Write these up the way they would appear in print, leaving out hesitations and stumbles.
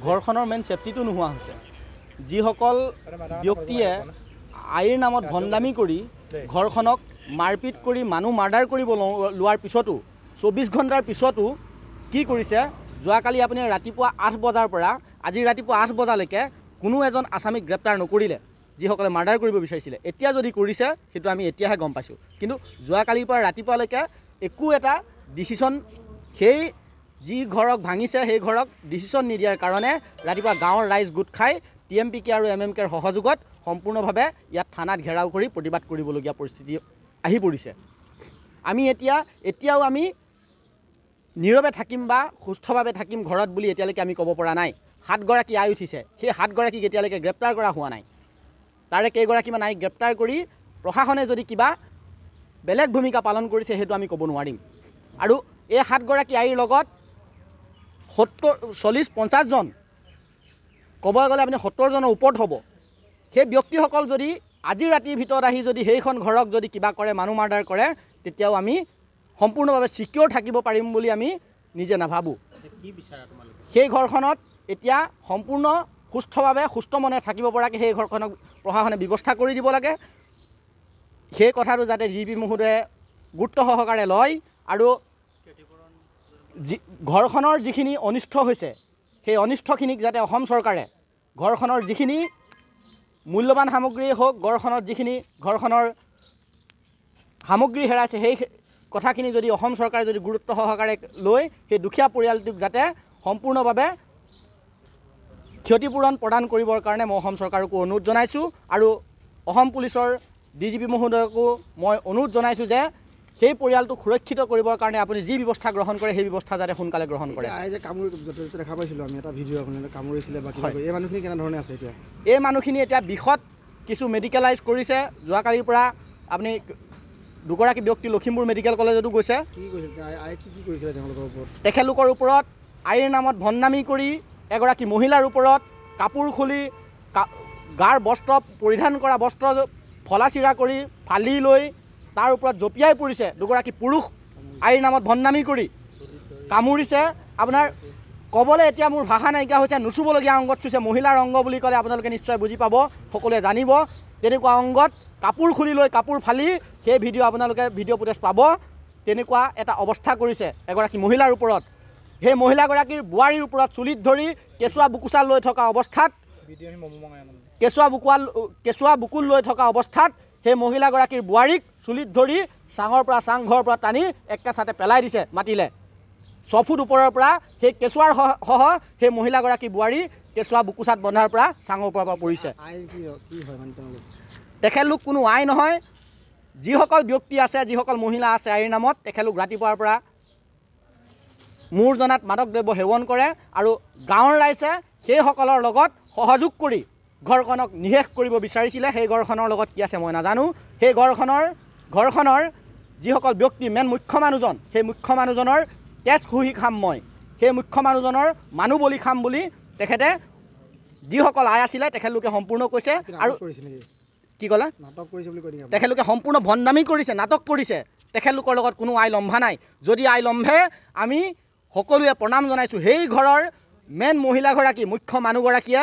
ঘৰখনৰ মেইন ছেফটিটো নোহোৱা হৈছে যিসকল ব্যক্তিয়ে আইৰ নামত ভণ্ডামি কৰি ঘৰখনক মাৰপিট কৰি মানুহ মাৰ্ডাৰ কৰিব লোৱাৰ পিছতো 24 ঘণ্টাৰ পিছতো কি কৰিছে যোৱাকালি আপুনি ৰাতিপুৱা 8 বজাৰ পৰা আজি ৰাতিপুৱা 8 বজালৈকে কোনো এজন আসামীক গ্ৰেপ্তাৰ নকৰিলে যিসকলে মাৰ্ডাৰ কৰিব বিচাৰিছিলে এতিয়া যদি কৰিছে সেইটো আমি এতিয়াহে গম পাইছোঁ কিন্তু যোৱাকালিৰ পৰা ৰাতিপুৱালৈকে একো এটা ডিচিশ্যন সেই যি ঘৰক ভাঙিছে সেই ঘৰক ডিচিশ্যন নিদিয়াৰ কাৰণে ৰাতিপুৱা গাঁৱৰ ৰাইজ গোট খাই TMPK আৰু MMKৰ সহযোগত সম্পূৰ্ণভাৱে ইয়াত থানাত ঘেৰাও কৰি প্ৰতিবাদ কৰিবলগীয়া পৰিস্থিতি আহি পৰিছে আমি এতিয়াও আমি নীৰৱে থাকিম বা সুস্থভাৱে থাকিম ঘৰত বুলি এতিয়ালৈকে আমি ক'ব পৰা নাই 7 গৰাকী আই উঠিছে সেই 7 গৰাকীক এতিয়ালৈকে গ্ৰেপ্তাৰ কৰা হোৱা নাই তাৰে কেইগৰাকীমান আইক গ্ৰেপ্তাৰ কৰি প্ৰশাসনে যদি কিবা বেলেগ ভূমিকা পালন কৰিছে সেইটো আমি ক'ব নোৱাৰিম আৰু এই 7 গৰাকী আইৰ লগত 40-50 জন ক'ব গ'লে আপুনি 70 জনৰ ওপৰত হ'ব সেই ব্যক্তিসকল যদি আজি ৰাতিৰ ভিতৰত আহি যদি সেইখন ঘৰক যদি কিবা কৰে মানুহ মাৰ্ডাৰ কৰে তেতিয়াও আমি সম্পূৰ্ণভাৱে সিকিউৰ থাকিব পাৰিম বুলি আমি নিজে নাভাবোঁ সেই ঘৰখনত এতিয়া সম্পূৰ্ণ সুস্থভাৱে সুস্থ মনে থাকিব পৰাকৈ সেই ঘৰখনক প্ৰশাসনে ব্যৱস্থা কৰি দিব লাগে সেই কথাটো যাতে DGP মহোদয়ে গুৰুত্ব সহকাৰে লয় আৰু ঘৰখনৰ যিখিনি অনিষ্ট হৈছে সেই অনিষ্টখিনিক যাতে অসম চৰকাৰে ঘৰখনৰ যিখিনি মূল্যৱান সামগ্ৰী হওক ঘৰখনৰ যিখিনি ঘৰখনৰ সামগ্ৰী হেৰাইছে সেই কথাখিনি যদি অসম চৰকাৰে যদি গুৰুত্ব সহকাৰে লৈ সেই দুখীয়া পৰিয়ালটোক যাতে সম্পূৰ্ণভাৱে ক্ষতিপূৰণ প্ৰদান কৰিবৰ কাৰণে মই অসম চৰকাৰকো অনুৰোধ জনাইছোঁ আৰু অসম পুলিচৰ DGP মহোদয়কো মই অনুৰোধ জনাইছোঁ যে সেই পৰিয়ালটোক সুৰক্ষিত কৰিবৰ কাৰণে আপুনি যি ব্যৱস্থা গ্ৰহণ কৰে সেই ব্যৱস্থা যাতে সোনকালে গ্ৰহণ কৰে দেখা পাইছিলোঁ আমি এটা ভিডিঅ' কামুৰিছিলে এই মানুহখিনি কেনেধৰণে আছে এতিয়া এই মানুহখিনি এতিয়া বিষত কিছু মেডিকেলাইজ কৰিছে যোৱাকালিৰ পৰা আপুনি দুগৰাকী ব্যক্তি লখিমপুৰ মেডিকেল কলেজতো গৈছে তেখেতলোকৰ ওপৰত আইৰ নামত ভণ্ডামি কৰি এগৰাকী মহিলাৰ ওপৰত কাপোৰ খুলি গাৰ বস্ত্ৰ পৰিধান কৰা বস্ত্ৰ ফলা চিৰা কৰি ফালি লৈ তাৰ ওপৰত জঁপিয়াই পৰিছে দুগৰাকী পুৰুষ আইৰ নামত ভণ্ডামি কৰি কামুৰিছে আপোনাৰ ক'বলৈ এতিয়া মোৰ ভাষা নাইকিয়া হৈছে নুচুবলগীয়া অংগত চুইছে মহিলাৰ অংগ বুলি ক'লে আপোনালোকে নিশ্চয় বুজি পাব সকলোৱে জানিব তেনেকুৱা অংগত কাপোৰ খুলি লৈ কাপোৰ ফালি সেই ভিডিঅ' আপোনালোকে ভিডিঅ' ফুটেজ পাব তেনেকুৱা এটা অৱস্থা কৰিছে এগৰাকী মহিলাৰ ওপৰত সেই মহিলাগৰাকীৰ বোৱাৰীৰ ওপৰত চুলিত ধৰি কেঁচুৱা বুকুচাল লৈ থকা অৱস্থাত কেঁচুৱা বুকুল লৈ থকা অৱস্থাত সেই মহিলাগৰাকীৰ বোৱাৰীক চুলিত ধৰি চাঙৰ পৰা চাংঘৰৰ পৰা টানি একেচাতে পেলাই দিছে মাতিলে 6 ফুট ওপৰৰ পৰা সেই কেঁচুৱাৰ সহ সেই মহিলাগৰাকী বোৱাৰী কেঁচুৱা বুকুচাত বন্ধাৰ পৰা চাঙৰ পৰা পৰিছে তেখেতলোক কোনো আই নহয় যিসকল ব্যক্তি আছে যিসকল মহিলা আছে আইৰ নামত তেখেতলোক ৰাতিপুৱাৰ পৰা মূৰ জনাত মাদক দ্ৰব্য সেৱন কৰে আৰু গাঁৱৰ ৰাইজে সেইসকলৰ লগত সহযোগ কৰি ঘৰখনক নিশেষ কৰিব বিচাৰিছিলে সেই ঘৰখনৰ লগত কি আছে মই নাজানো সেই ঘৰখনৰ যিসকল ব্যক্তি মেইন মুখ্য মানুহজন সেই মুখ্য মানুহজনৰ তেজ খুহি খাম মই সেই মুখ্য মানুহজনৰ মানুহ বলি খাম বুলি তেখেতে যিসকল আই আছিলে তেখেতলোকে সম্পূৰ্ণ কৈছে আৰু কি ক'লে তেখেতলোকে সম্পূৰ্ণ ভণ্ডামি কৰিছে নাটক কৰিছে তেখেতলোকৰ লগত কোনো আই লম্ভা নাই যদি আই লম্ভে আমি সকলোৱে প্ৰণাম জনাইছোঁ সেই ঘৰৰ মেইন মহিলাগৰাকী মুখ্য মানুহগৰাকীয়ে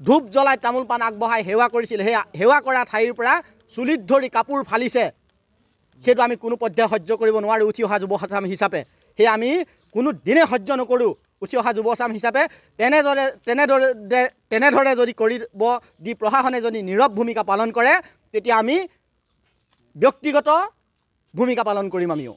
ধূপ জ্বলাই তামোল পাণ আগবঢ়াই সেৱা কৰিছিল সেই সেৱা কৰা ঠাইৰ পৰা চুলিত ধৰি কাপোৰ ফালিছে সেইটো আমি কোনো পৰ্যায় সহ্য কৰিব নোৱাৰোঁ উঠি অহা যুৱচাম হিচাপে সেই আমি কোনো দিনে সহ্য নকৰোঁ উঠি অহা যুৱচাম হিচাপে তেনেদৰে যদি কৰিব দি প্ৰশাসনে যদি নীৰৱ ভূমিকা পালন কৰে তেতিয়া আমি ব্যক্তিগত ভূমিকা পালন কৰিম আমিও